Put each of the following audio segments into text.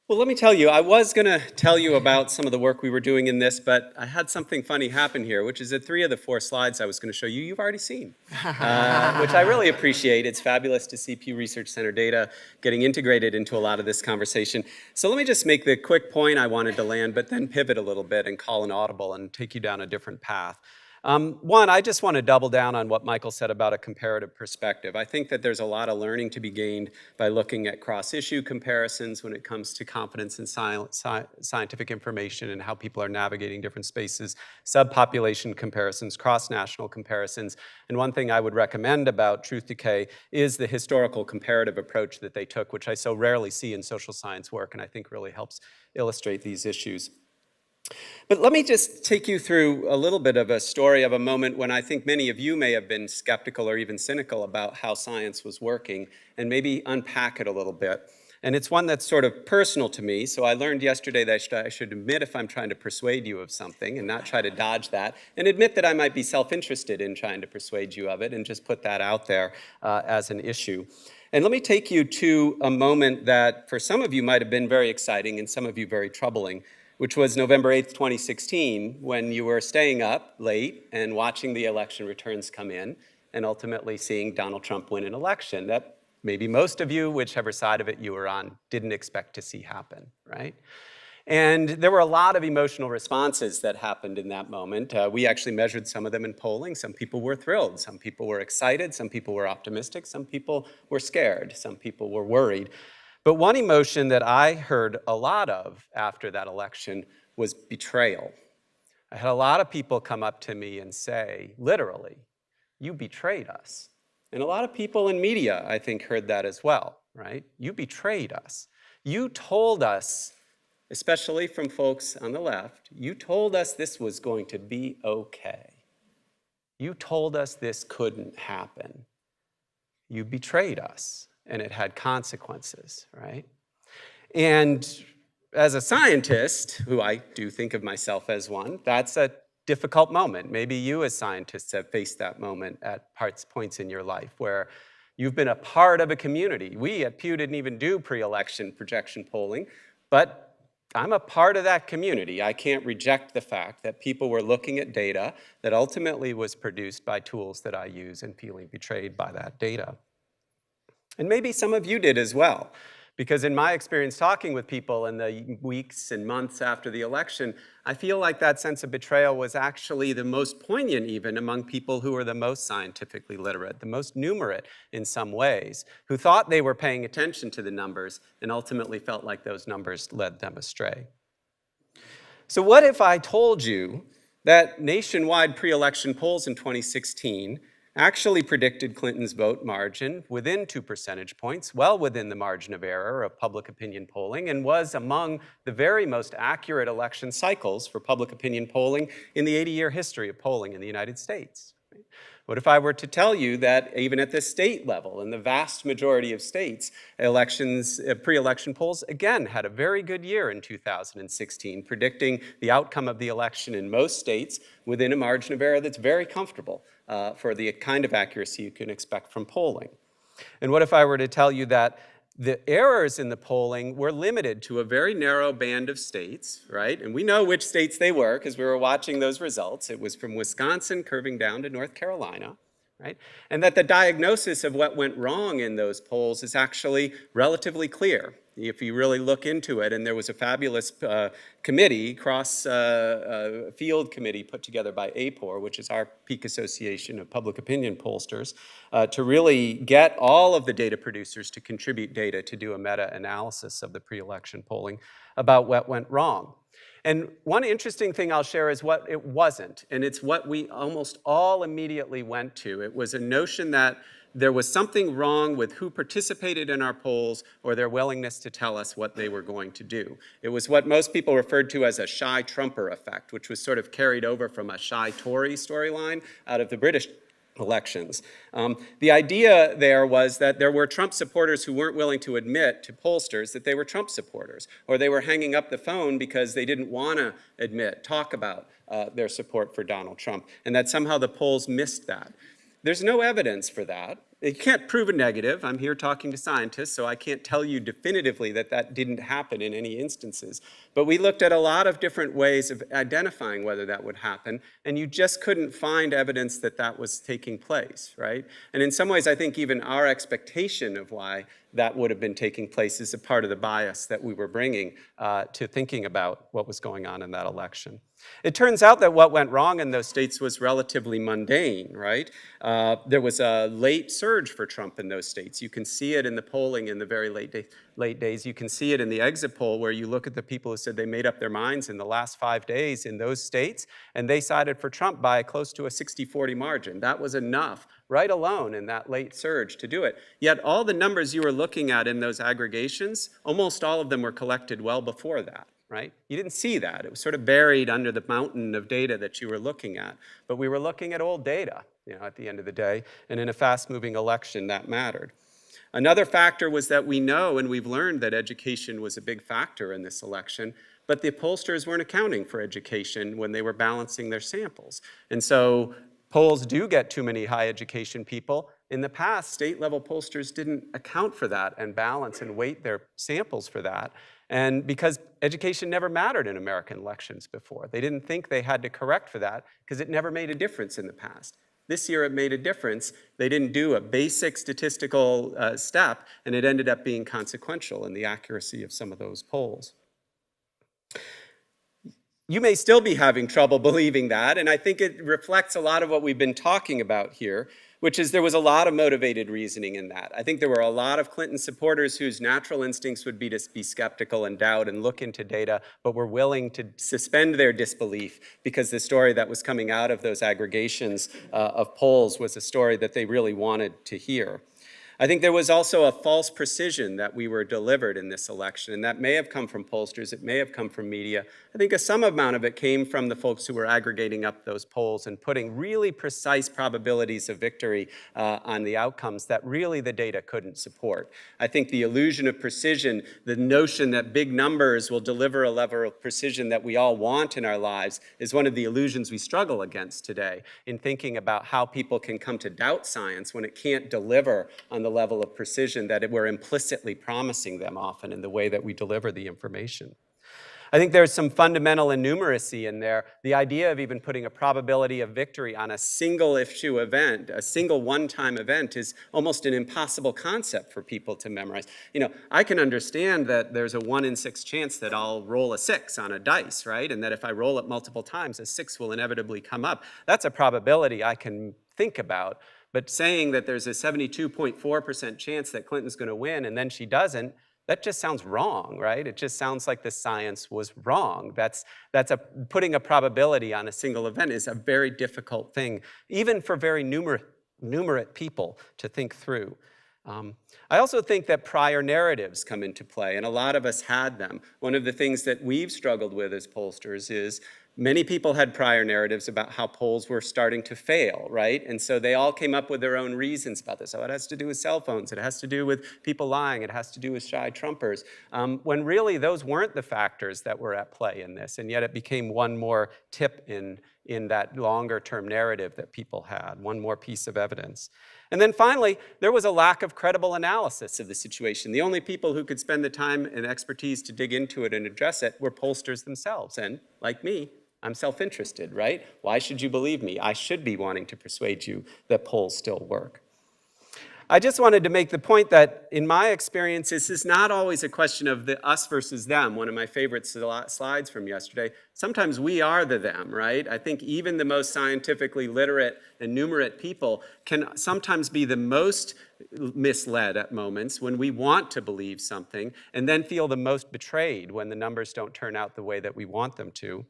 Well, let me tell you, I was going to tell you about some of the work we were doing in this, but I had something funny happen here, which is that 3 of the 4 slides I was going to show you, you've already seen, which I really appreciate. It's fabulous to see Pew Research Center data getting integrated into a lot of this conversation. So let me just make the quick point I wanted to land, but then pivot a little bit and call an audible and take you down a different path. One, I just want to double down on what Michael said about a comparative perspective. I think that there's a lot of learning to be gained by looking at cross-issue comparisons when it comes to confidence in scientific information and how people are navigating different spaces, subpopulation comparisons, cross-national comparisons. And one thing I would recommend about Truth Decay is the historical comparative approach that they took, which I so rarely see in social science work, and I think really helps illustrate these issues. But let me just take you through a little bit of a story of a moment when I think many of you may have been skeptical or even cynical about how science was working, and maybe unpack it a little bit. And it's one that's sort of personal to me, so I learned yesterday that I should admit if I'm trying to persuade you of something and not try to dodge that, and admit that I might be self-interested in trying to persuade you of it, and just put that out there as an issue. And let me take you to a moment that for some of you might have been very exciting and some of you very troubling, which was November 8th, 2016, when you were staying up late and watching the election returns come in and ultimately seeing Donald Trump win an election that maybe most of you, whichever side of it you were on, didn't expect to see happen, right? And there were a lot of emotional responses that happened in that moment. We actually measured some of them in polling. Some people were thrilled, some people were excited, some people were optimistic, some people were scared, some people were worried. But one emotion that I heard a lot of after that election was betrayal. I had a lot of people come up to me and say, literally, you betrayed us. And a lot of people in media, I think, heard that as well, right? You betrayed us. You told us, especially from folks on the left, you told us this was going to be okay. You told us this couldn't happen. You betrayed us. And it had consequences, right? And as a scientist, who I do think of myself as one, that's a difficult moment. Maybe you as scientists have faced that moment at points in your life where you've been a part of a community. We at Pew didn't even do pre-election projection polling, but I'm a part of that community. I can't reject the fact that people were looking at data that ultimately was produced by tools that I use and feeling betrayed by that data. And maybe some of you did as well, because in my experience talking with people in the weeks and months after the election, I feel like that sense of betrayal was actually the most poignant even among people who were the most scientifically literate, the most numerate in some ways, who thought they were paying attention to the numbers and ultimately felt like those numbers led them astray. So what if I told you that nationwide pre-election polls in 2016 actually predicted Clinton's vote margin within 2 percentage points, well within the margin of error of public opinion polling, and was among the very most accurate election cycles for public opinion polling in the 80-year history of polling in the United States? What if I were to tell you that even at the state level, in the vast majority of states, pre-election polls, again, had a very good year in 2016, predicting the outcome of the election in most states within a margin of error that's very comfortable for the kind of accuracy you can expect from polling? And what if I were to tell you that the errors in the polling were limited to a very narrow band of states, right? And we know which states they were because we were watching those results. It was from Wisconsin curving down to North Carolina, right? And that the diagnosis of what went wrong in those polls is actually relatively clear if you really look into it. And there was a fabulous committee, cross-field committee put together by APOR, which is our peak association of public opinion pollsters, to really get all of the data producers to contribute data to do a meta-analysis of the pre-election polling about what went wrong. And one interesting thing I'll share is what it wasn't, and it's what we almost all immediately went to. It was a notion that there was something wrong with who participated in our polls or their willingness to tell us what they were going to do. It was what most people referred to as a shy Trumper effect, which was sort of carried over from a shy Tory storyline out of the British elections. The idea there was that there were Trump supporters who weren't willing to admit to pollsters that they were Trump supporters, or they were hanging up the phone because they didn't want to talk about their support for Donald Trump, and that somehow the polls missed that. There's no evidence for that, You can't prove a negative. I'm here talking to scientists, so I can't tell you definitively that that didn't happen in any instances. But we looked at a lot of different ways of identifying whether that would happen, and you just couldn't find evidence that that was taking place, right? And in some ways, I think even our expectation of why that would have been taking place is a part of the bias that we were bringing to thinking about what was going on in that election. It turns out that what went wrong in those states was relatively mundane, right? There was a late surge for Trump in those states. You can see it in the polling in the very late days. You can see it in the exit poll where you look at the people who said they made up their minds in the last 5 days in those states, and they sided for Trump by close to a 60-40 margin. That was enough, right alone in that late surge, to do it. Yet all the numbers you were looking at in those aggregations, almost all of them were collected well before that. Right? You didn't see that. It was sort of buried under the mountain of data that you were looking at. But we were looking at old data, at the end of the day, and in a fast-moving election, that mattered. Another factor was that we know and we've learned that education was a big factor in this election, but the pollsters weren't accounting for education when they were balancing their samples. And so polls do get too many high education people. In the past, state-level pollsters didn't account for that and balance and weight their samples for that. And because education never mattered in American elections before. They didn't think they had to correct for that because it never made a difference in the past. This year it made a difference. They didn't do a basic statistical step, and it ended up being consequential in the accuracy of some of those polls. You may still be having trouble believing that, and I think it reflects a lot of what we've been talking about here, which is there was a lot of motivated reasoning in that. I think there were a lot of Clinton supporters whose natural instincts would be to be skeptical and doubt and look into data, but were willing to suspend their disbelief because the story that was coming out of those aggregations of polls was a story that they really wanted to hear. I think there was also a false precision that we were delivered in this election, and that may have come from pollsters, it may have come from media. I think some amount of it came from the folks who were aggregating up those polls and putting really precise probabilities of victory on the outcomes that really the data couldn't support. I think the illusion of precision, the notion that big numbers will deliver a level of precision that we all want in our lives, is one of the illusions we struggle against today in thinking about how people can come to doubt science when it can't deliver on the level of precision that we're implicitly promising them often in the way that we deliver the information. I think there's some fundamental innumeracy in there. The idea of even putting a probability of victory on a single issue event, a single one-time event, is almost an impossible concept for people to memorize. I can understand that there's a 1 in 6 chance that I'll roll a 6 on a dice, right? And that if I roll it multiple times, a 6 will inevitably come up. That's a probability I can think about. But saying that there's a 72.4% chance that Clinton's going to win and then she doesn't, that just sounds wrong, right? It just sounds like the science was wrong. Putting a probability on a single event is a very difficult thing, even for very numerate people to think through. I also think that prior narratives come into play, and a lot of us had them. One of the things that we've struggled with as pollsters is many people had prior narratives about how polls were starting to fail, right? And so they all came up with their own reasons about this. Oh, it has to do with cell phones. It has to do with people lying. It has to do with shy Trumpers. When really those weren't the factors that were at play in this, and yet it became one more tip in that longer-term narrative that people had, one more piece of evidence. And then finally, there was a lack of credible analysis of the situation. The only people who could spend the time and expertise to dig into it and address it were pollsters themselves. And like me, I'm self-interested, right? Why should you believe me? I should be wanting to persuade you that polls still work. I just wanted to make the point that in my experience, this is not always a question of the us versus them, one of my favorite slides from yesterday. Sometimes we are the them, right? I think even the most scientifically literate and numerate people can sometimes be the most misled at moments when we want to believe something and then feel the most betrayed when the numbers don't turn out the way that we want them to.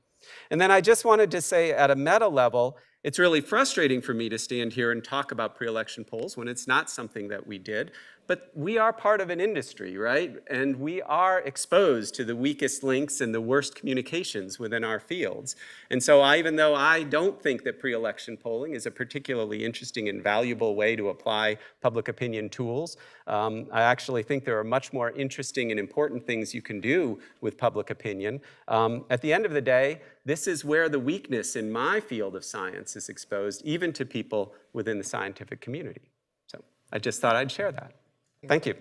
And then I just wanted to say at a meta level, it's really frustrating for me to stand here and talk about pre-election polls when it's not something that we did. But we are part of an industry, right? And we are exposed to the weakest links and the worst communications within our fields. And so even though I don't think that pre-election polling is a particularly interesting and valuable way to apply public opinion tools, I actually think there are much more interesting and important things you can do with public opinion. At the end of the day, this is where the weakness in my field of science is exposed, even to people within the scientific community. So I just thought I'd share that. Thank you.